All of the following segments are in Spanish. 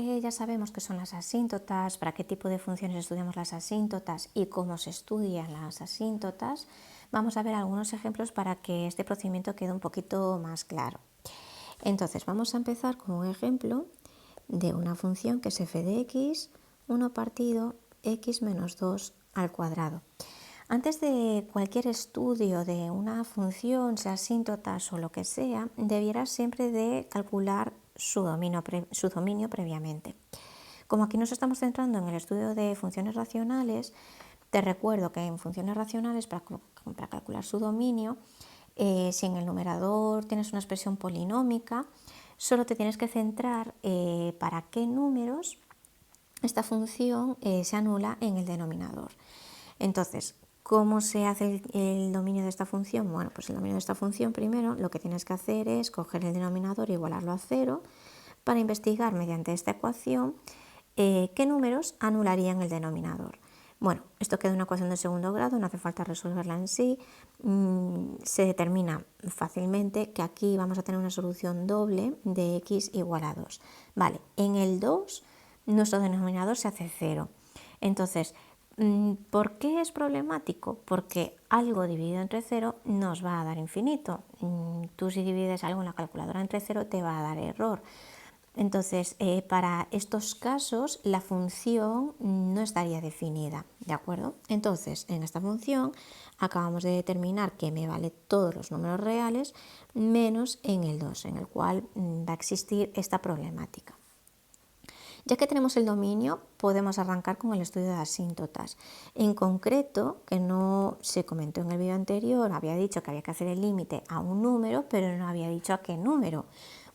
que ya sabemos qué son las asíntotas, para qué tipo de funciones estudiamos las asíntotas y cómo se estudian las asíntotas, vamos a ver algunos ejemplos para que este procedimiento quede un poquito más claro. Entonces vamos a empezar con un ejemplo de una función que es f de x, 1 partido x menos 2 al cuadrado. Antes de cualquier estudio de una función, sea asíntotas o lo que sea, debieras siempre de calcular su dominio previamente. Como aquí nos estamos centrando en el estudio de funciones racionales, te recuerdo que en funciones racionales, para calcular su dominio, si en el numerador tienes una expresión polinómica, solo te tienes que centrar para qué números esta función se anula en el denominador. Entonces, ¿cómo se hace el dominio de esta función? Bueno, pues el dominio de esta función primero lo que tienes que hacer es coger el denominador e igualarlo a 0 para investigar mediante esta ecuación qué números anularían el denominador. Bueno, esto queda una ecuación de segundo grado, no hace falta resolverla en sí. Se determina fácilmente que aquí vamos a tener una solución doble de x igual a 2. Vale, en el 2 nuestro denominador se hace 0. Entonces, ¿por qué es problemático? Porque algo dividido entre 0 nos va a dar infinito. Tú si divides algo en la calculadora entre 0 te va a dar error. Entonces, para estos casos la función no estaría definida, ¿de acuerdo? Entonces, en esta función acabamos de determinar que me vale todos los números reales menos en el 2, en el cual va a existir esta problemática. Ya que tenemos el dominio, podemos arrancar con el estudio de asíntotas. En concreto, que no se comentó en el vídeo anterior, había dicho que había que hacer el límite a un número, pero no había dicho a qué número.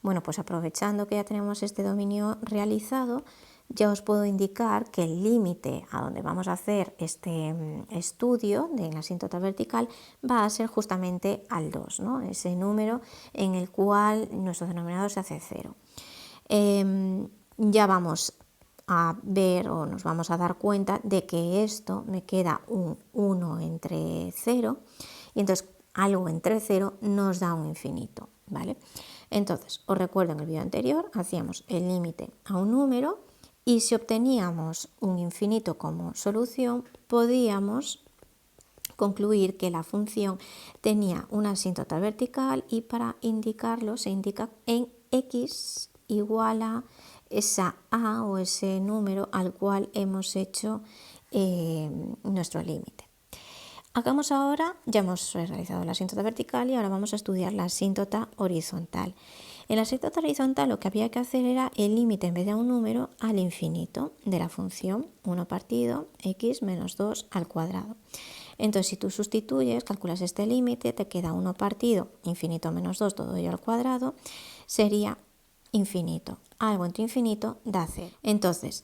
Bueno, pues aprovechando que ya tenemos este dominio realizado, ya os puedo indicar que el límite a donde vamos a hacer este estudio de la asíntota vertical va a ser justamente al 2, ¿no? Ese número en el cual nuestro denominador se hace 0. Ya vamos a ver o nos vamos a dar cuenta de que esto me queda un 1 entre 0 y entonces algo entre 0 nos da un infinito, ¿vale? Entonces, os recuerdo en el vídeo anterior, hacíamos el límite a un número y si obteníamos un infinito como solución, podíamos concluir que la función tenía una asíntota vertical y para indicarlo se indica en x igual a esa a o ese número al cual hemos hecho nuestro límite. Hagamos ahora, ya hemos realizado la asíntota vertical y ahora vamos a estudiar la asíntota horizontal. En la asíntota horizontal lo que había que hacer era el límite en vez de a un número al infinito de la función 1 partido x menos 2 al cuadrado. Entonces si tú sustituyes, calculas este límite, te queda 1 partido infinito menos 2 todo ello al cuadrado, sería infinito. Algo entre infinito da 0. Entonces,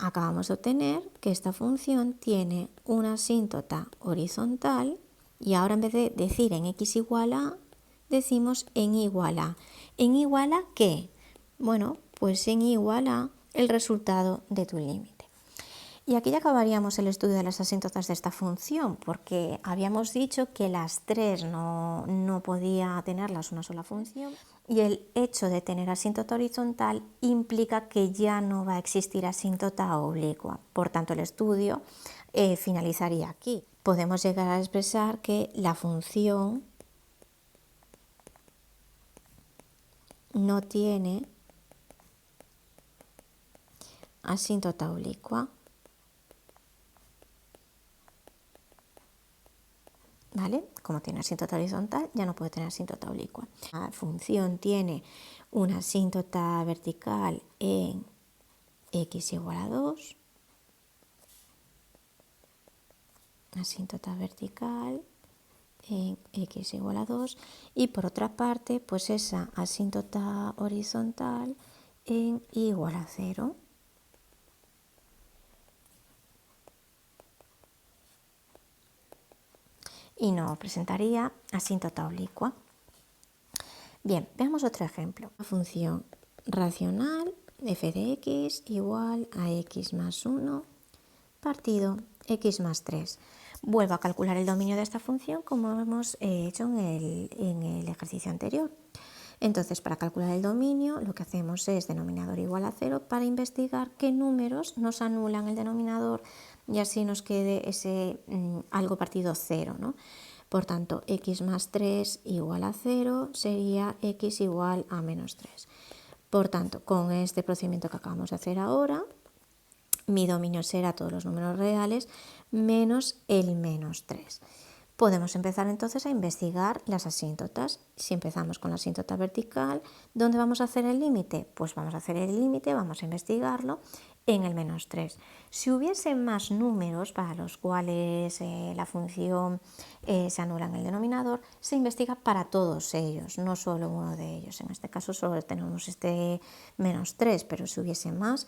acabamos de obtener que esta función tiene una asíntota horizontal y ahora en vez de decir en x igual a, decimos en igual a. ¿En igual a qué? Bueno, pues en igual a el resultado de tu límite. Y aquí ya acabaríamos el estudio de las asíntotas de esta función, porque habíamos dicho que las tres no podía tenerlas una sola función, y el hecho de tener asíntota horizontal implica que ya no va a existir asíntota oblicua. Por tanto, el estudio finalizaría aquí. Podemos llegar a expresar que la función no tiene asíntota oblicua. ¿Vale? Como tiene asíntota horizontal, ya no puede tener asíntota oblicua. La función tiene una asíntota vertical en x igual a 2, asíntota vertical en x igual a 2 y por otra parte, pues esa asíntota horizontal en y igual a 0. Y no presentaría asíntota oblicua. Bien, veamos otro ejemplo. Una función racional f de x igual a x más 1 partido x más 3. Vuelvo a calcular el dominio de esta función como hemos hecho en el ejercicio anterior. Entonces, para calcular el dominio, lo que hacemos es denominador igual a 0 para investigar qué números nos anulan el denominador y así nos quede ese algo partido 0, ¿no? Por tanto, x más 3 igual a 0 sería x igual a menos 3. Por tanto, con este procedimiento que acabamos de hacer ahora, mi dominio será todos los números reales menos el menos 3. Podemos empezar entonces a investigar las asíntotas. Si empezamos con la asíntota vertical, ¿dónde vamos a hacer el límite? Pues vamos a hacer el límite, vamos a investigarlo en el menos 3. Si hubiese más números para los cuales la función se anula en el denominador, se investiga para todos ellos, no solo uno de ellos. En este caso solo tenemos este menos 3, pero si hubiese más,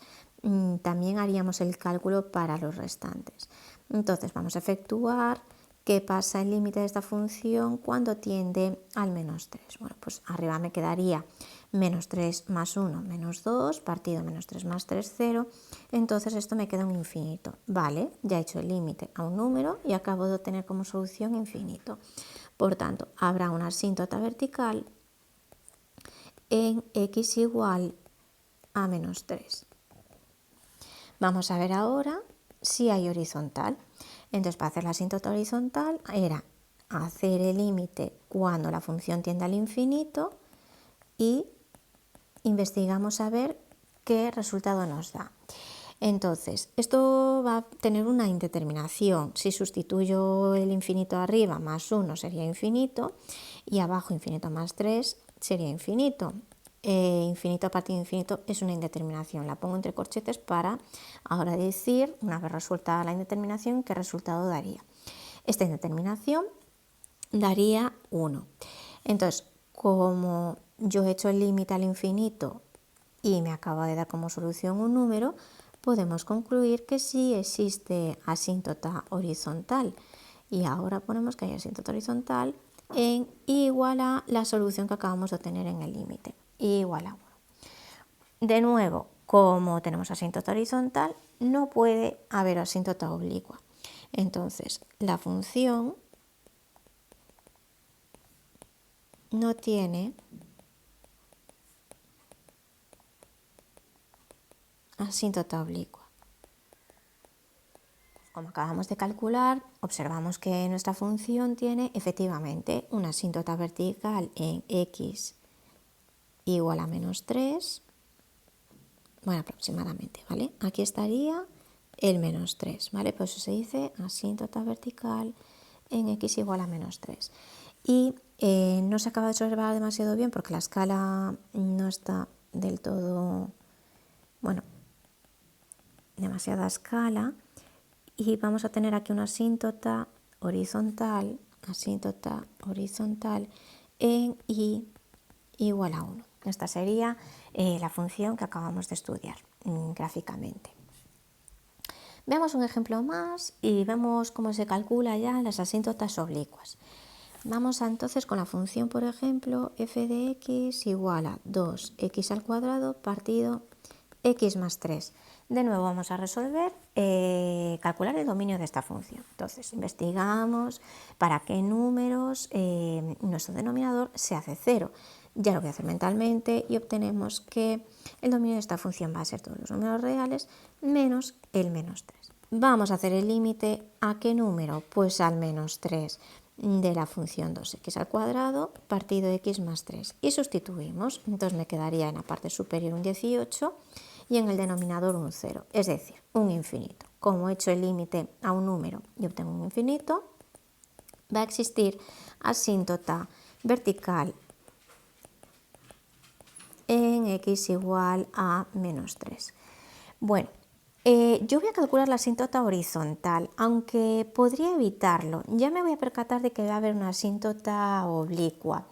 también haríamos el cálculo para los restantes. Entonces vamos a efectuar qué pasa el límite de esta función cuando tiende al menos 3. Bueno, pues arriba me quedaría menos 3 más 1 menos 2, partido menos 3 más 3, 0. Entonces esto me queda un infinito. Vale, ya he hecho el límite a un número y acabo de obtener como solución infinito. Por tanto, habrá una asíntota vertical en x igual a menos 3. Vamos a ver ahora si hay horizontal. Entonces, para hacer la asíntota horizontal era hacer el límite cuando la función tiende al infinito y investigamos a ver qué resultado nos da. Entonces, esto va a tener una indeterminación. Si sustituyo el infinito arriba más 1 sería infinito y abajo infinito más 3 sería infinito. Infinito partido infinito es una indeterminación. La pongo entre corchetes para ahora decir, una vez resuelta la indeterminación, qué resultado daría. Esta indeterminación daría 1. Entonces, como yo he hecho el límite al infinito y me acaba de dar como solución un número, podemos concluir que sí existe asíntota horizontal. Y ahora ponemos que hay asíntota horizontal en igual a la solución que acabamos de obtener en el límite, igual a 1. De nuevo, como tenemos asíntota horizontal, no puede haber asíntota oblicua. Entonces, la función no tiene asíntota oblicua. Como acabamos de calcular, observamos que nuestra función tiene efectivamente una asíntota vertical en x igual a menos 3, bueno, aproximadamente, ¿vale? Aquí estaría el menos 3, ¿vale? Por eso se dice asíntota vertical en x igual a menos 3. Y no se acaba de observar demasiado bien porque la escala no está del todo, bueno, demasiada escala. Y vamos a tener aquí una asíntota horizontal en y igual a 1. Esta sería la función que acabamos de estudiar gráficamente. Veamos un ejemplo más y vemos cómo se calcula ya las asíntotas oblicuas. Vamos entonces con la función, por ejemplo, f de x igual a 2x al cuadrado partido x más 3. De nuevo vamos a resolver, calcular el dominio de esta función. Entonces investigamos para qué números nuestro denominador se hace 0. Ya lo voy a hacer mentalmente y obtenemos que el dominio de esta función va a ser todos los números reales menos el menos 3. Vamos a hacer el límite ¿a qué número? Pues al menos 3 de la función 2x al cuadrado partido x más 3. Y sustituimos, entonces me quedaría en la parte superior un 18 y en el denominador un 0, es decir, un infinito. Como he hecho el límite a un número y obtengo un infinito, va a existir asíntota vertical en x igual a menos 3. Bueno, yo voy a calcular la asíntota horizontal, aunque podría evitarlo. Ya me voy a percatar de que va a haber una asíntota oblicua.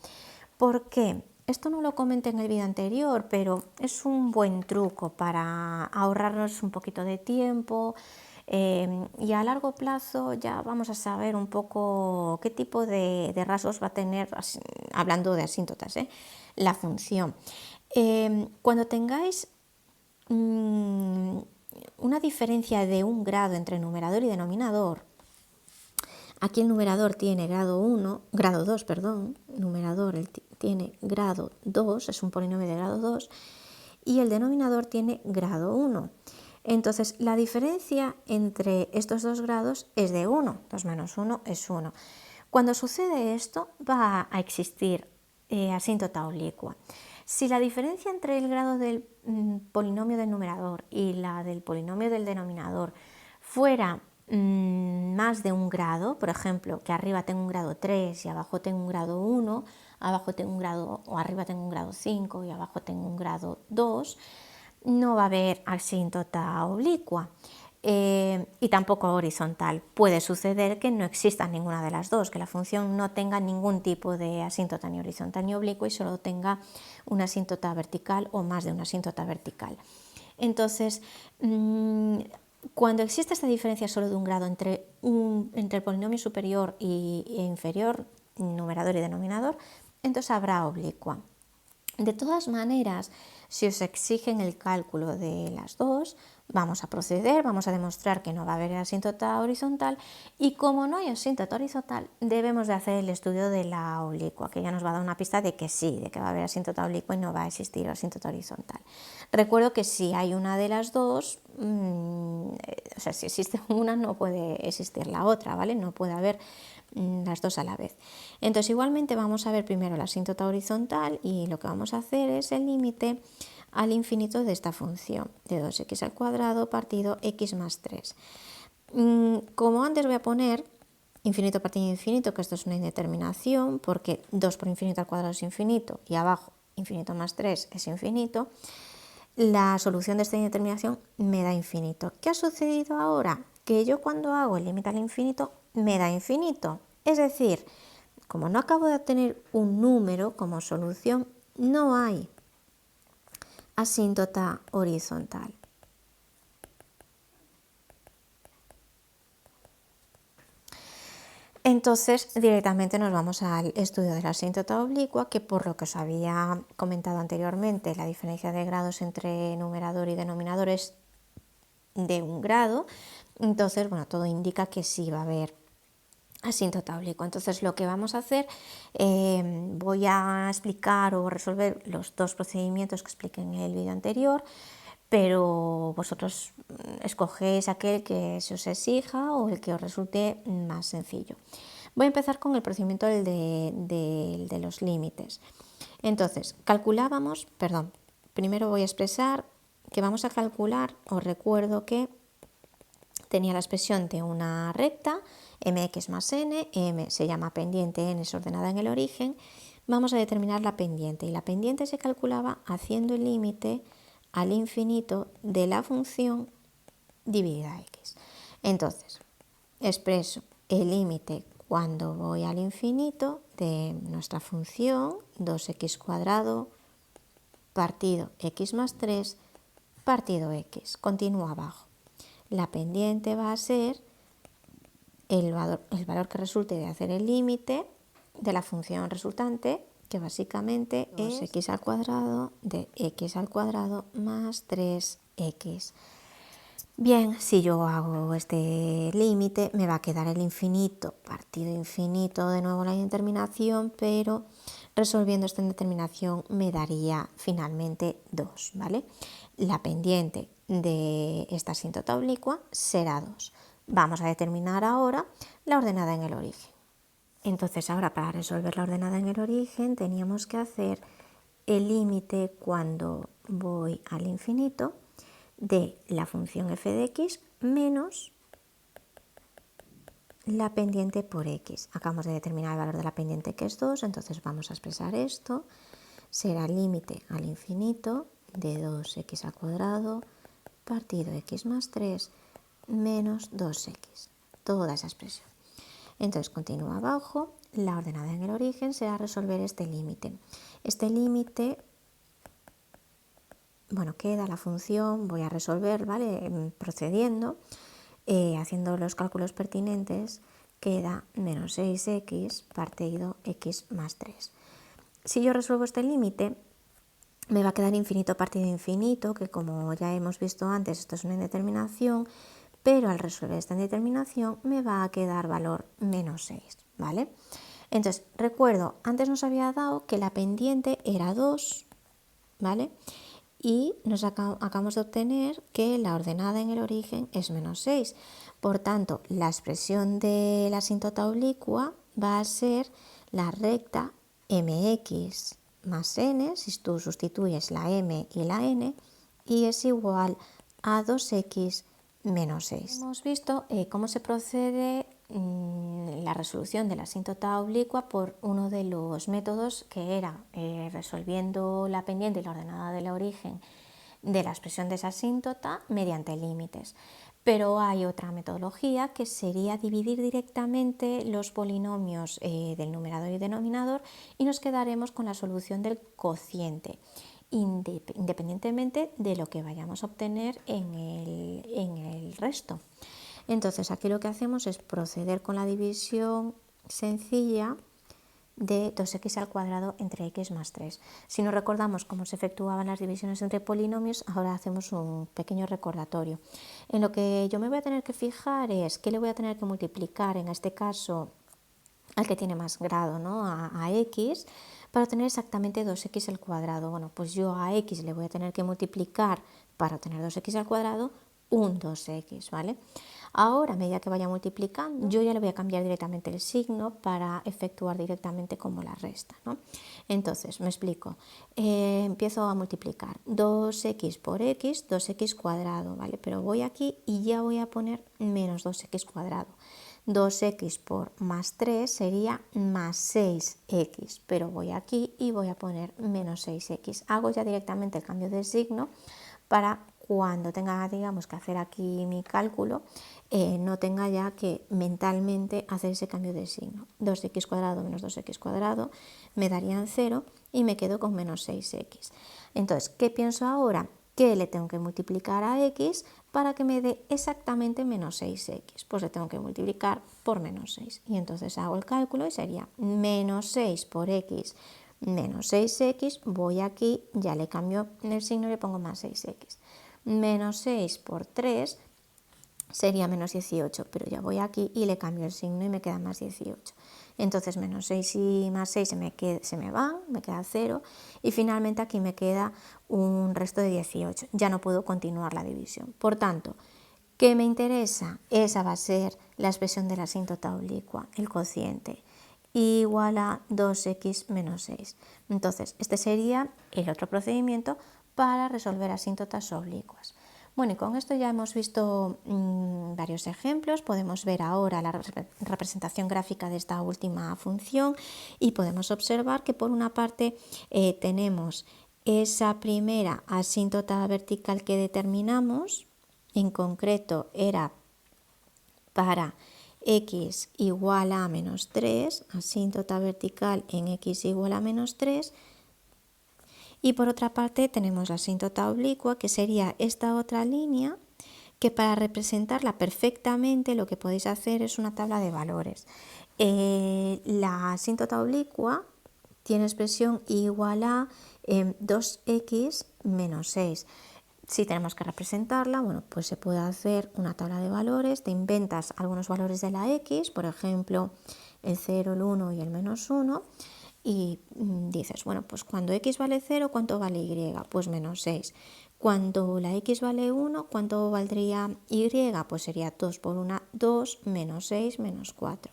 ¿Por qué? Esto no lo comenté en el vídeo anterior, pero es un buen truco para ahorrarnos un poquito de tiempo y a largo plazo ya vamos a saber un poco qué tipo de rasgos va a tener, hablando de asíntotas, la función. Cuando tengáis una diferencia de 1 grado entre numerador y denominador, Aquí el numerador tiene grado 2, perdón, numerador tiene grado 2, es un polinomio de grado 2, y el denominador tiene grado 1. Entonces, la diferencia entre estos dos grados es de 1, 2 menos 1 es 1. Cuando sucede esto, va a existir asíntota oblicua. Si la diferencia entre el grado del polinomio del numerador y la del polinomio del denominador fuera más de un grado, por ejemplo, que arriba tengo un grado 3 y abajo tengo un grado 1, abajo tengo un grado, o arriba tengo un grado 5 y abajo tengo un grado 2, no va a haber asíntota oblicua. Y tampoco horizontal. Puede suceder que no exista ninguna de las dos, que la función no tenga ningún tipo de asíntota ni horizontal ni oblicua y solo tenga una asíntota vertical o más de una asíntota vertical. Entonces, cuando existe esta diferencia solo de un grado entre el polinomio superior e inferior, numerador y denominador, entonces habrá oblicua. De todas maneras, si os exigen el cálculo de las dos, vamos a proceder, vamos a demostrar que no va a haber asíntota horizontal y como no hay asíntota horizontal, debemos de hacer el estudio de la oblicua, que ya nos va a dar una pista de que sí, de que va a haber asíntota oblicua y no va a existir asíntota horizontal. Recuerdo que si hay una de las dos, o sea, si existe una no puede existir la otra, ¿vale? No puede haber las dos a la vez. Entonces igualmente vamos a ver primero la asíntota horizontal y lo que vamos a hacer es el límite al infinito de esta función de 2x al cuadrado partido x más 3. Como antes voy a poner infinito partido infinito, que esto es una indeterminación porque 2 por infinito al cuadrado es infinito y abajo infinito más 3 es infinito, la solución de esta indeterminación me da infinito. ¿Qué ha sucedido ahora? Que yo cuando hago el límite al infinito me da infinito. Es decir, como no acabo de obtener un número como solución, no hay asíntota horizontal. Entonces, directamente nos vamos al estudio de la asíntota oblicua, que por lo que os había comentado anteriormente, la diferencia de grados entre numerador y denominador es de un grado. Entonces, bueno, todo indica que sí va a haber asíntota oblicua. Entonces, lo que vamos a hacer, voy a explicar o resolver los dos procedimientos que expliqué en el vídeo anterior, pero vosotros escogéis aquel que se os exija o el que os resulte más sencillo. Voy a empezar con el procedimiento de los límites. Entonces, primero voy a expresar que vamos a calcular, os recuerdo que tenía la expresión de una recta, mx más n, m se llama pendiente, n es ordenada en el origen, vamos a determinar la pendiente y la pendiente se calculaba haciendo el límite al infinito de la función dividida x. Entonces, expreso el límite cuando voy al infinito de nuestra función 2x cuadrado partido x más 3 partido x. Continúo abajo. La pendiente va a ser el valor que resulte de hacer el límite de la función resultante, que básicamente es x al cuadrado de x al cuadrado más 3x. Bien, si yo hago este límite, me va a quedar el infinito partido infinito, de nuevo la indeterminación, pero resolviendo esta indeterminación me daría finalmente 2, ¿vale? La pendiente de esta asíntota oblicua será 2. Vamos a determinar ahora la ordenada en el origen. Entonces ahora para resolver la ordenada en el origen teníamos que hacer el límite cuando voy al infinito de la función f de x menos la pendiente por x. Acabamos de determinar el valor de la pendiente que es 2, entonces vamos a expresar esto. Será el límite al infinito de 2x al cuadrado partido x más 3 menos 2x. Toda esa expresión. Entonces continúa abajo, la ordenada en el origen será resolver este límite. Este límite, bueno, queda la función, voy a resolver, ¿vale? Procediendo, haciendo los cálculos pertinentes, queda menos 6x partido x más 3. Si yo resuelvo este límite, me va a quedar infinito partido infinito, que como ya hemos visto antes, esto es una indeterminación, pero al resolver esta indeterminación me va a quedar valor menos 6, ¿vale? Entonces, recuerdo, antes nos había dado que la pendiente era 2, ¿vale? Y nos acabamos de obtener que la ordenada en el origen es menos 6. Por tanto, la expresión de la asíntota oblicua va a ser la recta mx más n, si tú sustituyes la m y la n, y es igual a 2x menos 6. Hemos visto cómo se procede la resolución de la asíntota oblicua por uno de los métodos, que era resolviendo la pendiente y la ordenada del origen de la expresión de esa asíntota mediante límites. Pero hay otra metodología, que sería dividir directamente los polinomios del numerador y denominador, y nos quedaremos con la solución del cociente, independientemente de lo que vayamos a obtener en el resto. Entonces, aquí lo que hacemos es proceder con la división sencilla de 2x al cuadrado entre x más 3. Si no recordamos cómo se efectuaban las divisiones entre polinomios, ahora hacemos un pequeño recordatorio. En lo que yo me voy a tener que fijar es qué le voy a tener que multiplicar, en este caso al que tiene más grado, ¿no? a x, para obtener exactamente 2x al cuadrado. Bueno, pues yo a x le voy a tener que multiplicar para obtener 2x al cuadrado un 2x, ¿vale? Ahora, a medida que vaya multiplicando, yo ya le voy a cambiar directamente el signo para efectuar directamente como la resta, ¿no? Entonces, me explico. Empiezo a multiplicar 2x por x, 2x cuadrado, ¿vale? Pero voy aquí y ya voy a poner menos 2x cuadrado. 2x por más 3 sería más 6x, pero voy aquí y voy a poner menos 6x. Hago ya directamente el cambio de signo para cuando tenga, digamos, que hacer aquí mi cálculo, no tenga ya que mentalmente hacer ese cambio de signo. 2x cuadrado menos 2x cuadrado me darían 0 y me quedo con menos 6x. Entonces, ¿qué pienso ahora? Que le tengo que multiplicar a x para que me dé exactamente menos 6x. Pues le tengo que multiplicar por menos 6. Y entonces hago el cálculo y sería menos 6 por x menos 6x. Voy aquí, ya le cambio el signo y le pongo más 6x. Menos 6 por 3 sería menos 18, pero ya voy aquí y le cambio el signo y me queda más 18. Entonces menos 6 y más 6 se me van, me queda 0, y finalmente aquí me queda un resto de 18. Ya no puedo continuar la división. Por tanto, ¿qué me interesa? Esa va a ser la expresión de la asíntota oblicua, el cociente, igual a 2x menos 6. Entonces, este sería el otro procedimiento para resolver asíntotas oblicuas. Bueno, y con esto ya hemos visto varios ejemplos. Podemos ver ahora la representación gráfica de esta última función y podemos observar que por una parte tenemos esa primera asíntota vertical que determinamos, en concreto era para x igual a menos 3, asíntota vertical en x igual a menos 3, y por otra parte tenemos la asíntota oblicua, que sería esta otra línea, que para representarla perfectamente lo que podéis hacer es una tabla de valores. La asíntota oblicua tiene expresión igual a 2x menos 6. Si tenemos que representarla, bueno, pues se puede hacer una tabla de valores, te inventas algunos valores de la x, por ejemplo, el 0, el 1 y el menos 1, y dices, bueno, pues cuando x vale 0, ¿cuánto vale y? Pues menos 6. Cuando la x vale 1, ¿cuánto valdría y? Pues sería 2 por 1, 2, menos 6, menos 4.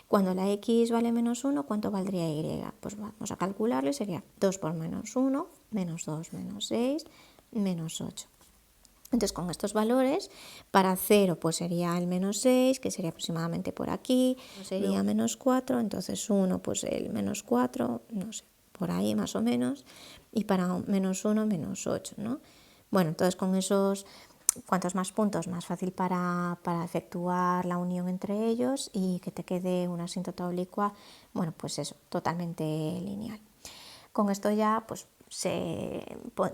Cuando la x vale menos 1, ¿cuánto valdría y? Pues vamos a calcularlo y sería 2 por menos 1, menos 2, menos 6, menos 8. Entonces, con estos valores, para 0 pues sería el menos 6, que sería aproximadamente por aquí, sería menos 4, entonces 1 pues el menos 4, no sé, por ahí más o menos, y para menos 1, menos 8, ¿no? Bueno, entonces con esos, cuantos más puntos, más fácil para efectuar la unión entre ellos y que te quede una asíntota oblicua, bueno, pues eso, totalmente lineal. Con esto ya, pues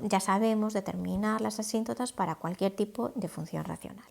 ya sabemos determinar las asíntotas para cualquier tipo de función racional.